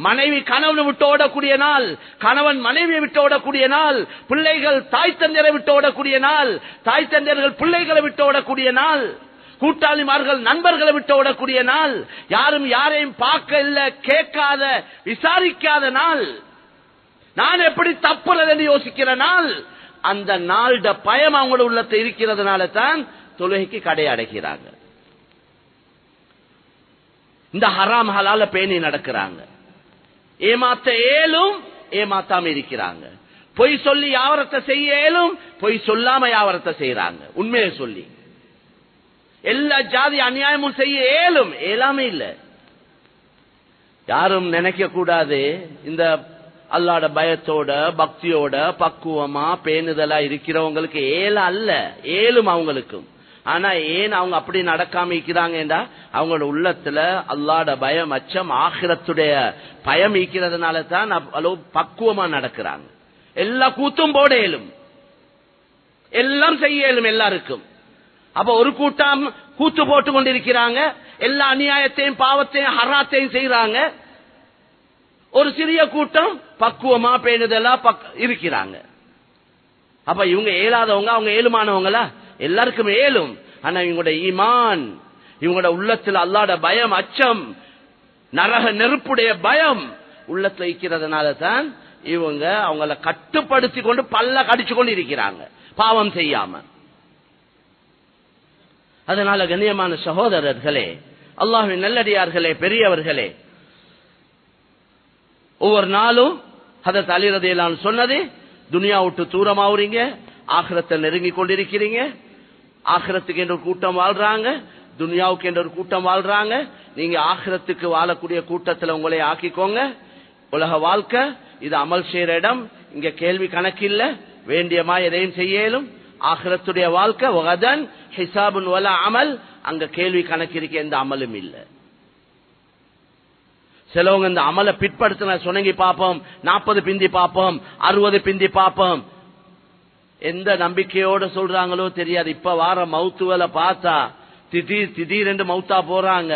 மனைவி கணவனை விட்டு ஓடக்கூடிய நாள், கணவன் மனைவியை விட்டு ஓடக்கூடிய நாள், பிள்ளைகள் தாய் தந்தையரை விட்டு ஓடக்கூடிய நாள், தாய் தந்தையர்கள் பிள்ளைகளை விட்டு ஓடக்கூடிய நாள், கூட்டாளிமார்கள் நண்பர்களை விட்டு ஓடக்கூடிய நாள், யாரும் யாரையும் பார்க்க இல்ல, கேட்காத, விசாரிக்காத நாள், நான் எப்படி தப்புறது என்று யோசிக்கிற நாள். அந்த நாளோட பயம் அவங்களோட உள்ளத்தை இருக்கிறதுனால தான் தொழுகைக்கு கடை அடைக்கிறாங்க. இந்த ஹராம் ஹலால பேணி நடக்கிறாங்க. ஏமாத்த ஏலும் ஏமாத்தாம இருக்கிறாங்க. பொய் சொல்லி யாவரத்தை செய்ய ஏலும், பொய் சொல்லாம யாவரத்தை செய்யறாங்க. உண்மையை சொல்லி எல்லா ஜாதி அநியாயமும் செய்ய ஏலும், ஏலாமே இல்ல. யாரும் நினைக்க கூடாது இந்த அல்லாஹ்வுடைய பயத்தோட பக்தியோட பக்குவமா பேணுதலா இருக்கிறவங்களுக்கு ஏல அல்ல, ஏலும் அவங்களுக்கும். ஆனா ஏன் அவங்க அப்படி நடக்காம இருக்கிறாங்கடா, அவங்களோட உள்ளத்துல அல்லாஹ்வுடைய பயம், அச்சம், ஆகிரத்துடைய பயம் இருக்கிறதுனால தான் அளவு பக்குவமா நடக்கிறாங்க. எல்லா கூத்தும் போட இயலும், எல்லாம் செய்ய இயலும் எல்லாருக்கும். அப்ப ஒரு கூட்டம் கூத்து போட்டு கொண்டிருக்கிறாங்க, எல்லா அநியாயத்தையும் பாவத்தையும் ஹராத்தையும் செய்யறாங்க. ஒரு சிறிய கூட்டம் பக்குவமா பேணுதலா இருக்கிறாங்க. அப்ப இவங்க ஏலாதவங்க, அவங்க ஏழுமானவங்களா? எல்லாருக்கும் ஏலும். ஆனா இவங்களோட ஈமான், இவங்களோட உள்ளத்துல அல்லாஹ்வுடைய பயம், அச்சம், நரக நெருப்புடைய பயம் உள்ளத்துல இருக்கிறதுனால தான் இவங்க அவங்கள கட்டுப்படுத்தி கொண்டு பல்ல கடிச்சு கொண்டு இருக்கிறாங்க, பாவம் செய்யாம. அதனால கண்ணியமான சகோதரர்களே, அல்லாஹ்வின் நல்லடியார்களே, பெரியவர்களே, ஒவ்வொரு நாளும் ஹதரத் அலி ரலியல்லாஹு அன்ஹு சொன்னது, துனியா விட்டு தூரமாவுறீங்க, ஆகிரத்தை நெருங்கி கொண்டிருக்கிறீங்க. ஆகிரத்துக்கு என்ற ஒரு கூட்டம் வாழ்றாங்க, துனியாவுக்கு என்ற ஒரு கூட்டம் வாழ்றாங்க. நீங்க ஆகிரத்துக்கு வாழக்கூடிய கூட்டத்தில் உங்களை ஆக்கிக்கோங்க. உலக வாழ்க்கை இது அமல் செய்யற இடம், இங்க கேள்வி கணக்கில்ல, வேண்டியமா எதையும் செய்யலும். ஆகிரத்துடைய வாழ்க்கை வகதன் ஹிசாபுன் வலா அமல், அங்க கேள்வி கணக்கிருக்க எந்த அமலும் இல்லை. சிலவங்க இந்த அமலை பிற்படுத்தின சொன்னங்கி பார்ப்போம், 40 பிந்தி பார்ப்போம், 60 பிந்தி பார்ப்போம். எந்த நம்பிக்கையோட சொல்றாங்களோ தெரியாது. இப்ப வார மவுத்துவலை பார்த்தா திடீரென்று மவுத்தா போறாங்க.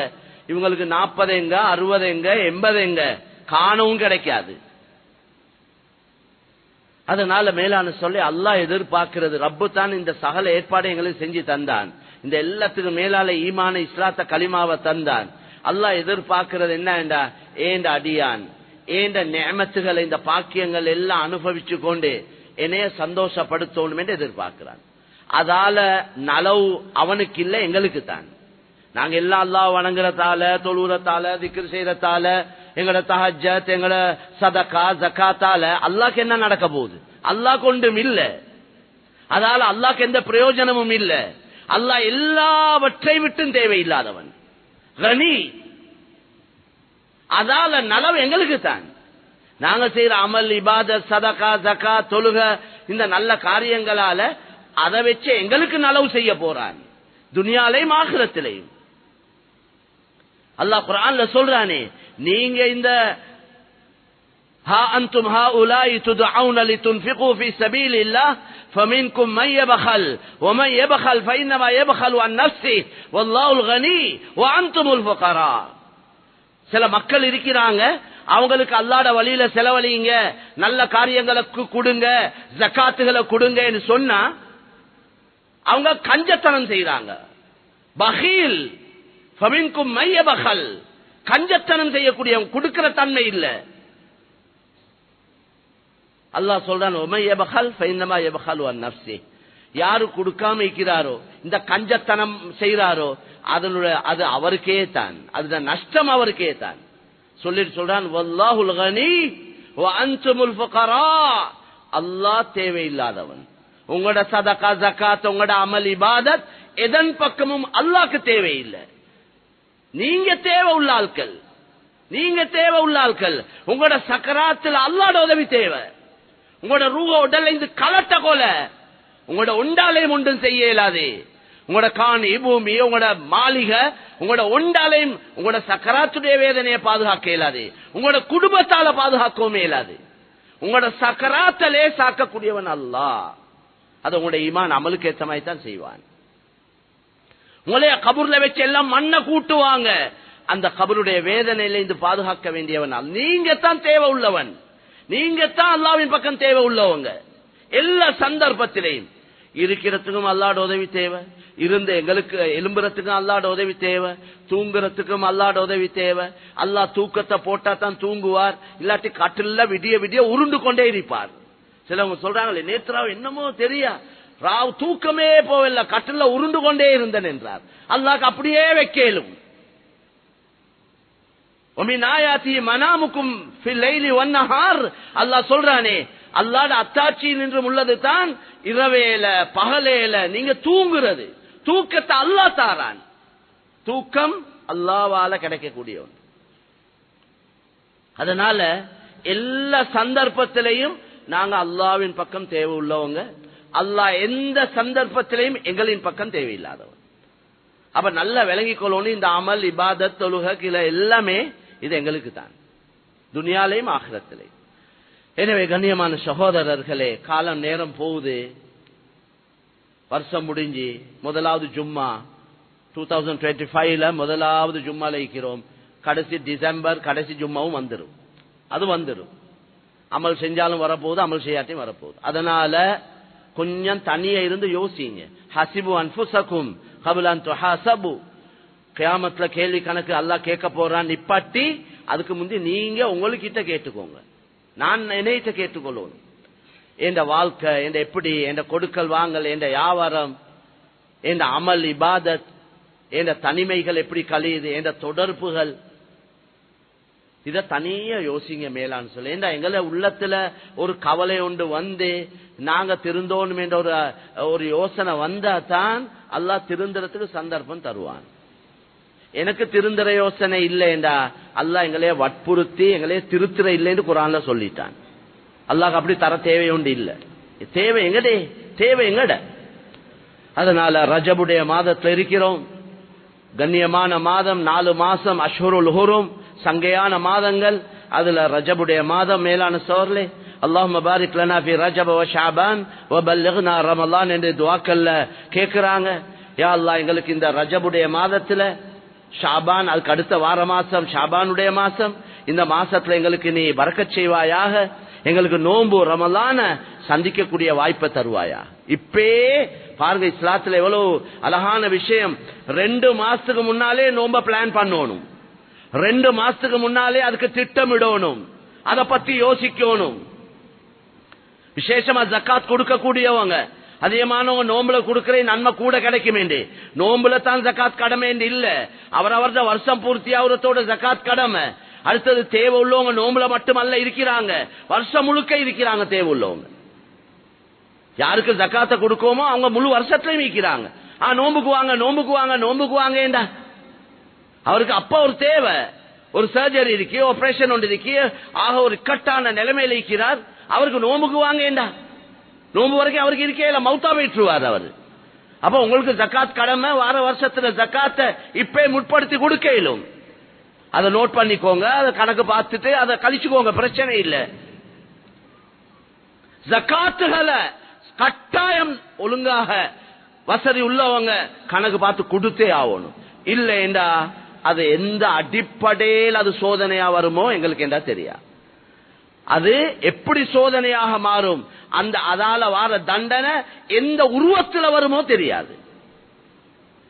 இவங்களுக்கு 40 எங்க, 60 எங்க, 80 எங்க, காணவும் கிடைக்காது. அதனால மேலான சொல்லி அல்லாஹ் எதிர்பார்க்கிறது, ரப்பு தான் இந்த சகல ஏற்பாடு எங்களுக்கு செஞ்சு தந்தான். இந்த எல்லாத்துக்கும் மேலால ஈமான இஸ்லாத்த கலிமாவை தந்தான். அல்லாஹ் எதிர்பார்க்கிறது என்னண்டா, ஏண்ட அடியான் ஏண்ட நியமத்துகளை இந்த பாக்கியங்கள் எல்லாம் அனுபவிச்சு கொண்டு என்னைய சந்தோஷப்படுத்தணும் என்று எதிர்பார்க்கிறான். அதால நலவு அவனுக்கு இல்லை, எங்களுக்கு தான். நாங்க எல்லாம் அல்லாஹ் வணங்குறதால, தொழுறதால, திக்ர் செய்யறதால, எங்கட தஹஜ்ஜத், எங்கட சதகா ஜகாத்தால அல்லாஹ்க்கு என்ன நடக்க போகுது? அல்லாஹ் கொண்டும் இல்ல. அதால அல்லாஹ்க்கு எந்த பிரயோஜனமும் இல்ல. அல்லாஹ் எல்லாவற்றை விட்டும் தேவையில்லாதவன், கனி. அதால நலவு எங்களுக்கு தான். நாங்க செய்யற அமல், இபாதத், சதகா, ஜகாத், தொழுக, இந்த நல்ல காரியங்களால அதை வச்சு எங்களுக்கு நலவு செய்ய போறான், துனியாலையும் ஆகிரத்திலையும். அல்லாஹ் குர்ஆன்ல சொல்றானே, நீங்க இந்த ஹா அன்தும் ஹாஉலாஇ துதுஊன லிதுன்ஃபிகு ஃபீ ஸபீலில்லாஹ் ஃபமின்கும் மன் யபخل வமன் யபخل ஃபஇன்னமா யபخل அன் நஃப்ஸிஹி வல்லாஹுல் கனி வ அன்துமுல் ஃபுகரா. சில மக்கள் இருக்கிறாங்க, அவங்களுக்கு அல்லாஹ்வுடைய வழியில செலவழிங்க, நல்ல காரியங்களுக்கு கொடுங்க, ஜகாத்துகளை கொடுங்கன்னு சொன்னா அவங்க கஞ்சத்தனம் செய்யறாங்க. பகீல் ஃபமின்கும் மன் யபخل, கஞ்சத்தனம் செய்யக்கூடிய கொடுக்கிற தன்மை இல்ல. அல்லாஹ் சொல்றான், வமன் யபخل ஃபஇன்னமா யபخل அன் நஃப்ஸிஹி. யாரு கொடுக்காம இருக்கிறாரோ, இந்த கஞ்சத்தனம் செய்யறாரோ, அது அவருக்கே தான், அதுதான் நஷ்டம் அவருக்கே தான். சொல்லிட்டு சொல்றான், வல்லாஹுல் கனி வ அன்துமுல் ஃபுகரா. அல்லாஹ் தேவையில்லாதவன். உங்களோட சதகா ஜகாத், உங்களோட அமல் இபாதத் எதன் பக்கமும் அல்லாஹ்க்கு தேவையில்லை. நீங்க தேவை உள்ள ஆட்கள், நீங்க தேவை உள்ள ஆட்கள். உங்களோட சக்கராத்தில் அல்லாஹ்வோட உதவி தேவை. உங்களோட ரூஹ உடல்ல இருந்து கலட்ட கொல உங்களோட ஒண்டாலையும் ஒன்றும் செய்ய இயலாது. உங்களோட காணி பூமி, உங்களோட மாளிகை, உங்களோட ஒண்டாலையும் உங்களோட சக்கராத்துடைய வேதனையை பாதுகாக்க இயலாது. உங்களோட குடும்பத்தால பாதுகாக்கவும் இயலாது. உங்களோட சக்கராத்தலே சாக்கக்கூடியவன் அல்லாஹ். அது உங்களுடைய ஈமான் அமலுக்கு ஏற்ற மாதிரி தான் செய்வான். உங்களைய கபூர்ல வச்சு எல்லாம் மண்ணை கூட்டுவாங்க, அந்த கபருடைய வேதனையில இருந்து பாதுகாக்க வேண்டியவன் நீங்க தான் தேவை உள்ளவன். நீங்க தான் அல்லாஹ்வின் பக்கம் தேவை உள்ளவங்க. எல்லா சந்தர்ப்பத்திலையும் இருக்கிறதுக்கும் அல்லாஹ்வோட உதவி தேவை, இருந்து எங்களுக்கு எலும்புறதுக்கும் அல்லாஹ்வோட உதவி தேவை, தூங்குறதுக்கும் அல்லாஹ்வோட உதவி தேவை. அல்லாஹ் தூக்கத்தை போட்டா தான் தூங்குவார், இல்லாட்டி கட்டில விடிய விடிய உருண்டு கொண்டே இருப்பார். சிலவங்க சொல்றாங்களே, நேற்று என்னமோ தெரியா ராவ் தூக்கமே போவல்ல, கட்டில உருண்டு கொண்டே இருந்தேன் என்றார். அல்லாஹ்க்கு அப்படியே வைக்கலும். மனாமுக்கும் அல்லாஹ் சொல்றானே, அல்லாஹ்வோட அத்தாட்சி நின்று உள்ளது தான் இரவேல பகலேல நீங்க தூங்குறது. தூக்கத்தை அல்லாஹ் தாரான். தூக்கம் அல்லாஹ்வால கிடைக்கக்கூடியவன். அதனால எல்லா சந்தர்ப்பத்திலையும் நாங்க அல்லாஹ்வின் பக்கம் தேவை உள்ளவங்க. அல்லாஹ் எந்த சந்தர்ப்பத்திலையும் எங்களின் பக்கம் தேவையில்லாதவன். அப்ப நல்லா விளங்கிக் கொள்ளணும், இந்த அமல் இபாதத் தொழுக கில எல்லாமே இது எங்களுக்கு தான், துனியாலையும் ஆகிரத்திலையும். எனவே கண்ணியமான சகோதரர்களே, காலம் நேரம் போகுது, வருஷம் முடிஞ்சு முதலாவது ஜும்மா 2025ல முதலாவது ஜும்மால இருக்கிறோம். கடைசி டிசம்பர் கடைசி ஜும்மாவும் வந்துடும். அது வந்துடும். அமல் செஞ்சாலும் வரப்போகுது, அமல் செய்யாட்டையும் வரப்போகுது. அதனால கொஞ்சம் தனியா இருந்து யோசிங்க. ஹசிபு அன்ஃபுஸகும் கப்ல அன் துஹாஸபு. கியாமத்துல கேள்வி கணக்கு அல்லாஹ் கேட்க போறான், நிப்பாட்டி அதுக்கு முந்தி நீங்க உங்களுக்கிட்ட கேட்டுக்கோங்க. நான் என்னைட்ட கேட்டுக்கொள்ளணும். என் வாழ்க்கை, என் எப்படி, என் கொடுக்கல் வாங்கல், என் வியாபாரம், என் அமல் இபாதத் என்ற தனிமைகள் எப்படி கழியுது, என்ற தொடர்புகள், இத தனியா யோசிங்க மேலான்னு சொல்லி. ஏண்டா எங்களை உள்ளத்துல ஒரு கவலை ஒன்று வந்து நாங்க திருந்தோணும் என்ற ஒரு யோசனை வந்தா தான் அல்லாஹ் திருந்துறதுக்கு சந்தர்ப்பம் தருவான். எனக்கு திருந்துற யோசனை இல்லைண்டா அல்லாஹ் எங்களைய வற்புறுத்தி எங்களைய திருத்துற இல்லைன்னு குர்ஆன்ல சொல்லிட்டான். அல்லாஹ் அப்படி தர தேவை உண்டு இல்ல, தேவை எங்கடே, தேவை எங்கட. அதனால ரஜபுடைய மாதத்துல இருக்கிறோம், கண்ணியமான மாதம், 4 மாசம் அஷ்ஹுருல் ஹுரும், சங்கையான மாதங்கள். அதுல ரஜபுடைய மாதம் மேலான சோர்லே அல்லாஹும்ம பாரிக் லனா ஃபி ரஜப வ ஷஅபான் வ பல்லிக்னா ரமலான் என்று துஆக்கல்ல கேக்குறாங்க. யா அல்லாஹ் எங்களுக்கு இந்த ரஜபுடைய மாதத்துல ஷாபான், அதுக்கு அடுத்த வார மாசம் ஷாபானுடைய மாசம், இந்த மாசத்துல எங்களுக்கு நீ பரக்கத் செய்வாயாக, எங்களுக்கு நோன்பு ரமலான சந்திக்கக்கூடிய வாய்ப்பை தருவாயா. இப்பே பாருங்க இஸ்லாத்துல எவ்வளவு அழகான விஷயம். 2 மாசத்துக்கு முன்னாலே நோம்ப பிளான் பண்ணணும், 2 மாசத்துக்கு முன்னாலே அதுக்கு திட்டமிடணும், அதை பத்தி யோசிக்கணும். விசேஷமா ஜக்காத் கொடுக்கக்கூடியவங்க அதிகமானவங்க நோம்புல கொடுக்கிற நன்மை கூட கிடைக்கும். நோம்புல தான் ஜக்காத் கடமை இல்ல, அவரவர்த வருஷம் பூர்த்தியாவதோட ஜக்காத் கடமை. அடுத்தது தேவை உள்ளவங்க நோம்புல மட்டுமல்ல இருக்கிறாங்க, வருஷம் முழுக்க இருக்கிறாங்க தேவை உள்ளவங்க. யாருக்கு ஜக்காத்தை கொடுக்கோமோ அவங்க முழு வருஷத்துலயும் இருக்கிறாங்க. நோம்புக்கு வாங்க, நோம்புக்கு வாங்க, நோம்புக்கு வாங்க. அவருக்கு அப்ப ஒரு தேவை, ஒரு சர்ஜரி இருக்கு, ஆபரேஷன் ஒன்று இருக்கு, ஆக ஒரு கட்டான நிலைமையில இருக்கிறார், அவருக்கு நோம்புக்கு வாங்க. நோம்பு வரைக்கும் அவருக்கு இருக்கே மௌத்தா போயிட்டுருவார் அவர். அப்ப உங்களுக்கு ஜக்காத் கடமை, வார வருஷத்துல ஜக்காத்தை இப்பே முற்படுத்தி கொடுக்க இயலும். அதை நோட் பண்ணிக்கோங்க, அதை கணக்கு பார்த்துட்டு அதை கழிச்சுக்கோங்க, பிரச்சனை இல்லை. ஜக்காத்துகளை கட்டாயம் ஒழுங்காக வசதி உள்ளவங்க கணக்கு பார்த்து கொடுத்தே ஆகணும். இல்லைண்டா அது எந்த அடிப்படையில் அது சோதனையா வருமோ எங்களுக்கு என்ன தெரியா, அது எப்படி சோதனையாக மாறும், அந்த அதால வார தண்டனை எந்த உருவத்தில் வருமோ தெரியாது.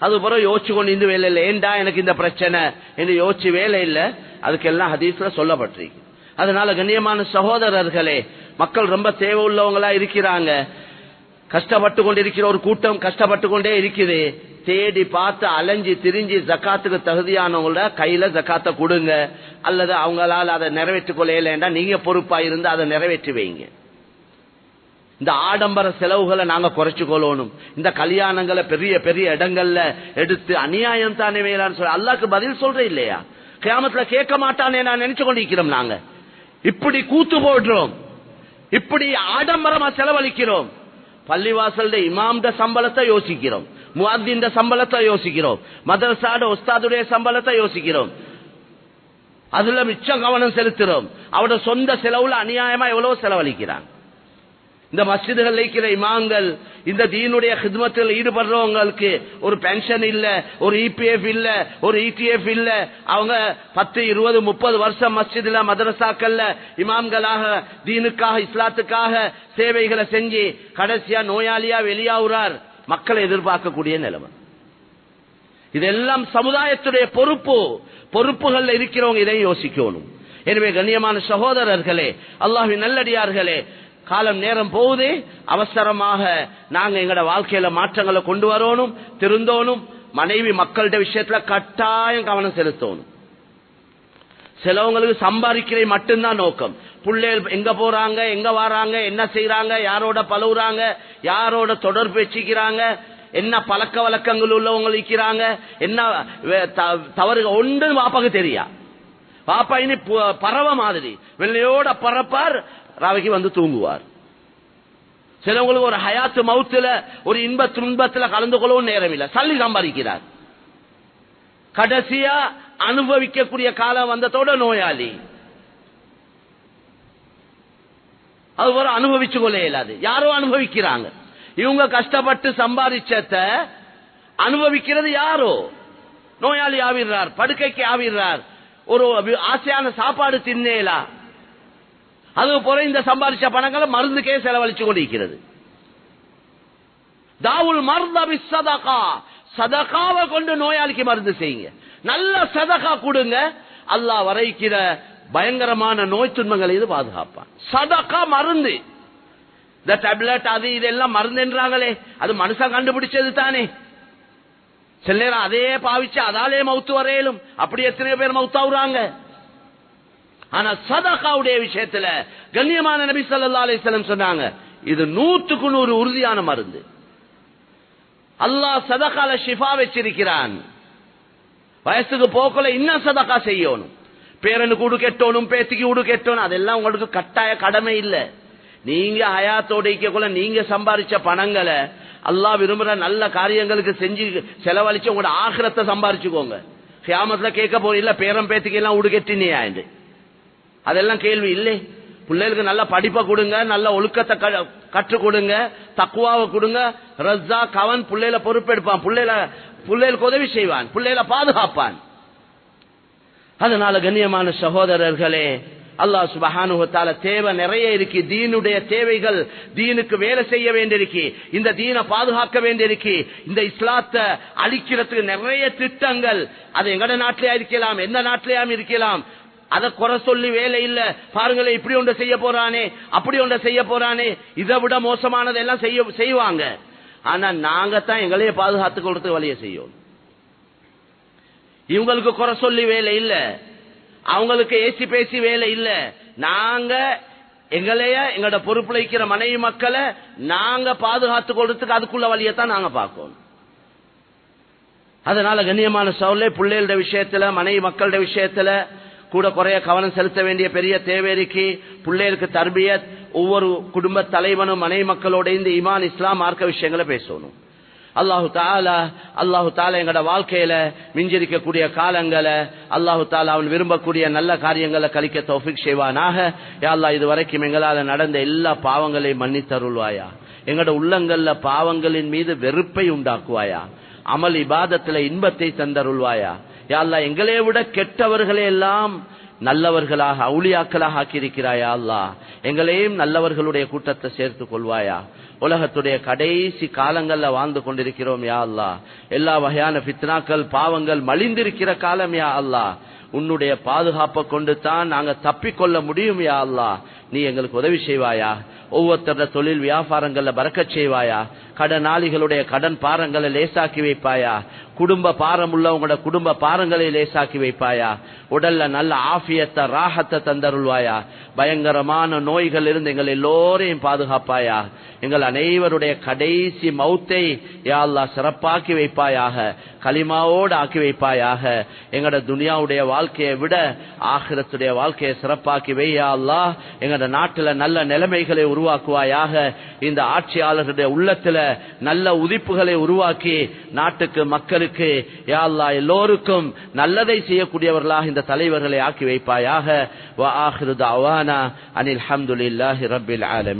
அது பிறகு யோசிச்சு கொண்டு இந்த வேலை இல்லை, ஏண்டா எனக்கு இந்த பிரச்சனை என்று யோசிச்சு வேலை இல்லை, அதுக்கெல்லாம் ஹதீஸ்ல சொல்லப்பட்டிருக்கு. அதனால கண்ணியமான சகோதரர்களே, மக்கள் ரொம்ப தேவை உள்ளவங்களா இருக்கிறாங்க, கஷ்டப்பட்டு கொண்டிருக்கிற ஒரு கூட்டம் கஷ்டப்பட்டு கொண்டே இருக்குது. தேடி பார்த்து அலைஞ்சி திரிஞ்சு ஜக்காத்துக்கு தகுதியானவங்கள கையில ஜக்காத்தை கொடுங்க, அல்லது அவங்களால அதை நிறைவேற்றிக் கொள்ளையில நீங்க பொறுப்பா இருந்து அதை நிறைவேற்றி வைங்க. இந்த ஆடம்பர செலவுகளை நாங்க குறைச்சு கொள்ளணும். இந்த கல்யாணங்களை பெரிய பெரிய இடங்கள்ல எடுத்து அநியாயம் தானே வேளான்னு சொல்ல அல்லாஹ்க்கு பதில் சொல்ற இல்லையா, கியாமத்துல கேட்க மாட்டானே நான் நினைச்சு கொண்டிருக்கிறோம். நாங்க இப்படி கூத்து போடுறோம், இப்படி ஆடம்பரமா செலவழிக்கிறோம். பள்ளிவாசல் இமாம்ட சம்பளத்தை யோசிக்கிறோம், முஅத்தின் சம்பளத்தை யோசிக்கிறோம், மதரசாட உஸ்தாதுடைய சம்பளத்தை யோசிக்கிறோம், அதுல மிச்சம் கவனம் செலுத்துறோம். அவரோட சொந்த செலவுல அநியாயமா எவ்வளவு செலவழிக்கிறாங்க. இந்த மஸ்ஜிதுகள் இருக்கிற இமாம்கள் இந்த தீனுடைய ஹித்மத்தில் ஈடுபடுறவங்களுக்கு ஒரு பென்ஷன் இல்ல, ஒரு இபிஎஃப் இல்ல, ஒரு இடிஎஃப் இல்ல. அவங்க 10, 20, 30 வருஷம் மஸ்ஜிதுல மதரசாக்கள்ல இமாம்களாக தீனுக்காக இஸ்லாத்துக்காக சேவைகளை செஞ்சு கடைசியா நோயாளியா வெளியாகிறார். மக்களை எதிர்பார்க்கக்கூடிய நிலைமை. இதெல்லாம் சமுதாயத்துடைய பொறுப்புகள் இருக்கிறவங்க இதை யோசிக்கணும். எனவே கண்ணியமான சகோதரர்களே, அல்லாஹ்வின் நல்லடியார்களே, காலம் நேரம் போகுது, அவசரமாக நாங்க எங்கட வாழ்க்கையில மாற்றங்களை கொண்டு வரணும், திருந்தோணும். மனைவி மக்கள்கிட்ட விஷயத்துல கட்டாயம் கவனம் செலுத்தணும். சிலவங்களுக்கு சம்பாதிக்கிற மட்டும்தான் நோக்கம். பிள்ளைகள் எங்க போறாங்க, எங்க வராங்க, என்ன செய்யறாங்க, யாரோட பழகுறாங்க, யாரோட தொடர்பு வச்சுக்கிறாங்க, என்ன பழக்க வழக்கங்கள் உள்ளவங்க இருக்கிறாங்க, என்ன தவறு ஒன்று வாப்பாக்கு தெரியா. பாப்பா இனி பறவை மாதிரி வெள்ளையோட பறப்பார், ராவைக்கு வந்து தூங்குவார். சிலவங்களுக்கு ஒரு ஹயாத்து மவுத்துல ஒரு இன்ப துன்பத்துல கலந்து கொள்ளவும் நேரம் இல்லை, சல்லி சம்பாதிக்கிறார். கடைசியா அனுபவிக்கக்கூடிய காலம் வந்ததோட நோயாளி. அது ஒரு அனுபவிச்சு கொள்ள இயலாது, யாரோ அனுபவிக்கிறாங்க. இவங்க கஷ்டப்பட்டு சம்பாதிச்சத அனுபவிக்கிறது யாரோ. நோயாளி ஆவிடுறார், படுக்கைக்கு ஆவிடுறார், ஒரு ஆசையான சாப்பாடு தின்னேலா. அது போல இந்த சம்பாதிச்ச பணங்களை மருந்துக்கே செலவழிச்சு கொண்டிருக்கிறது. தாவுல் மர்தபி சதகா, சதகாவை கொண்டு நோயாளிக்கு மருந்து செய்யுங்க, நல்ல சதகா கொடுங்க. அல்லாஹ் வரைக்கிற பயங்கரமான நோய் துன்பங்களை இது பாதுகாப்பான். சதகா மருந்து. இந்த டேப்லெட் அது இதெல்லாம் மருந்து என்றாங்களே, அது மனுஷன் கண்டுபிடிச்சது தானே. சில நேரம் அதே பாவிச்சு அதாலே மௌத்து வரையிலும் அப்படி எத்தனை பேர் மௌத்தாவுறாங்க. ஆனா சதகாவுடைய விஷயத்துல கண்ணியமான நபி ஸல்லல்லாஹு அலைஹி வஸல்லம் சொன்னாங்க, இது 100% உறுதியான மருந்து. அல்லாஹ் சதகால ஷிஃபா வச்சிருக்கிறான். வயசுக்கு போக்கல இன்னும் சதகா செய்யணும். பேரனுக்கு உடு கெட்டணும், பேத்திக்கு உடு கெட்டணும், அதெல்லாம் உங்களுக்கு கட்டாய கடமை இல்லை. நீங்க ஹயாத்தோட நீங்க சம்பாதிச்ச பணங்களை அல்லாஹ் விரும்புற நல்ல காரியங்களுக்கு செஞ்சு செலவழிச்சு உங்களோட ஆகிரத்தை சம்பாதிச்சுக்கோங்க. கியாமத்துல கேட்க போறீங்களா பேரம் பேத்திக்கு எல்லாம் உடு கெட்டினியா என்று? அதெல்லாம் கேள்வி இல்லை. பிள்ளைகளுக்கு நல்ல படிப்பை கொடுங்க, நல்ல ஒழுக்கத்தை கற்றுக் கொடுங்க, தக்குவாவை கொடுங்க. ரஸ்ஸா கவன் பிள்ளைல பொறுப்பெடுப்பான், பிள்ளைகளுக்கு உதவி செய்வான், பிள்ளைகளை பாதுகாப்பான். அதனால கண்ணியமான சகோதரர்களே, அல்லாஹ் சுப்ஹானஹு வ தஆலா தேவை நிறைய இருக்கு. தீனுடைய தேவைகள், தீனுக்கு வேலை செய்ய வேண்டியிருக்கு, இந்த தீனை பாதுகாக்க வேண்டியிருக்கு, இந்த இஸ்லாத்தை அழிக்கிறதுக்கு நிறைய திட்டங்கள். அது எங்கட நாட்டிலே இருக்கலாம், எந்த நாட்டிலேயும் இருக்கலாம். அதை குறை சொல்லி வேலை இல்ல. பாருங்களேன், இப்படி ஒன்றை செய்ய போறானே, அப்படி ஒன்றை செய்ய போறானே, இதை விட மோசமானதெல்லாம் செய்வாங்க. ஆனா நாங்க தான் எங்களையே பாதுகாத்துக் கொடுத்து வழிய செய்யும். இவங்களுக்கு குறை சொல்லி வேலை இல்ல, அவங்களுக்கு ஏசி பேசி வேலை இல்ல. நாங்க எங்களைய எங்களோட பொறுப்புல இருக்கிற மனைவி மக்களை நாங்க பாதுகாத்துக் கொடுத்துக்கு அதுக்குள்ள வழியத்தான் நாங்க பார்க்கணும். அதனால கண்ணியமான சௌலே, பிள்ளைகளோட விஷயத்துல, மனைவி மக்களோட விஷயத்துல கூட குறைய கவனம் செலுத்த வேண்டிய பெரிய தேவை இருக்கு. பிள்ளைகளுக்கு தர்பியத், ஒவ்வொரு குடும்ப தலைவனும் மனைவி மக்களோட இந்த ஈமான் இஸ்லாம் மார்க்க விஷயங்களை பேசணும். அல்லாஹு தாலா எங்கட வாழ்க்கையில மிஞ்சிருக்கக்கூடிய காலங்களை அல்லாஹு தாலா அவன் விரும்பக்கூடிய நல்ல காரியங்களை கழிக்க தௌஃபீக் செய்வானாக. யா அல்லாஹ், இதுவரைக்கும் எங்களால நடந்த எல்லா பாவங்களையும் மன்னித்தருள்வாயா. எங்கட உள்ளங்கள்ல பாவங்களின் மீது வெறுப்பை உண்டாக்குவாயா. அமல் இபாதத்துல இன்பத்தை தந்தருள்வாயா. யா அல்லாஹ், எங்களை விட கெட்டவர்களை எல்லாம் நல்லவர்களாக அவுலியாக்களாக ஆக்கியிருக்கிறாயா. அல்லாஹ், எங்களையும் நல்லவர்களுடைய கூட்டத்தை சேர்த்துக் கொள்வாயா. உலகத்துடைய கடைசி காலங்கள்ல வாழ்ந்து கொண்டிருக்கிறோம் யா அல்லாஹ். எல்லா வகையான ஃபித்னாக்கள் பாவங்கள் மலிந்திருக்கிற காலம் யா அல்லாஹ். உன்னுடைய பாதுகாப்பை கொண்டு தான் நாங்க தப்பிக்கொள்ள முடியும் யா அல்லாஹ். நீ எங்களுக்கு உதவி செய்வாயா. ஒவ்வொருத்தர தொழில் வியாபாரங்கள்ல பரக்கச் செய்வாயா. கடனாளிகளுடைய கடன் பாரங்களை லேசாக்கி வைப்பாயா. குடும்ப பாரம் உள்ளவங்களோட குடும்ப பாரங்களை லேசாக்கி வைப்பாயா. உடல்ல நல்ல ஆஃபியத்தை ராஹத்தை தந்தருள்வாயா. பயங்கரமான நோய்கள் இருந்து எங்கள் எல்லோரையும் பாதுகாப்பாயா. எங்கள் அனைவருடைய கடைசி மௌத்தை யா அல்லாஹ் சிறப்பாக்கி வைப்பாயாக. கலிமாவோடு ஆக்கி வைப்பாயாக. எங்களோட துனியாவுடைய வாழ்க்கையை விட ஆகிரத்துடைய வாழ்க்கையை சிறப்பாக்கி வை யா அல்லாஹ். எங்களோட நாட்டுல நல்ல நிலைமைகளை உருவாக்குவாயாக. இந்த ஆட்சியாளர்களுடைய உள்ளத்துல நல்ல உதிப்புகளை உருவாக்கி நாட்டுக்கு மக்களுக்கு யா அல்லாஹ் எல்லோருக்கும் நல்லதை செய்யக்கூடியவர்களாக இந்த தலைவர்களை ஆக்கி வைப்பாயாக. வ ஆகிரு தஅவானா அனில் ஹம்துலில்லாஹி ரப்பில் ஆலமீன்.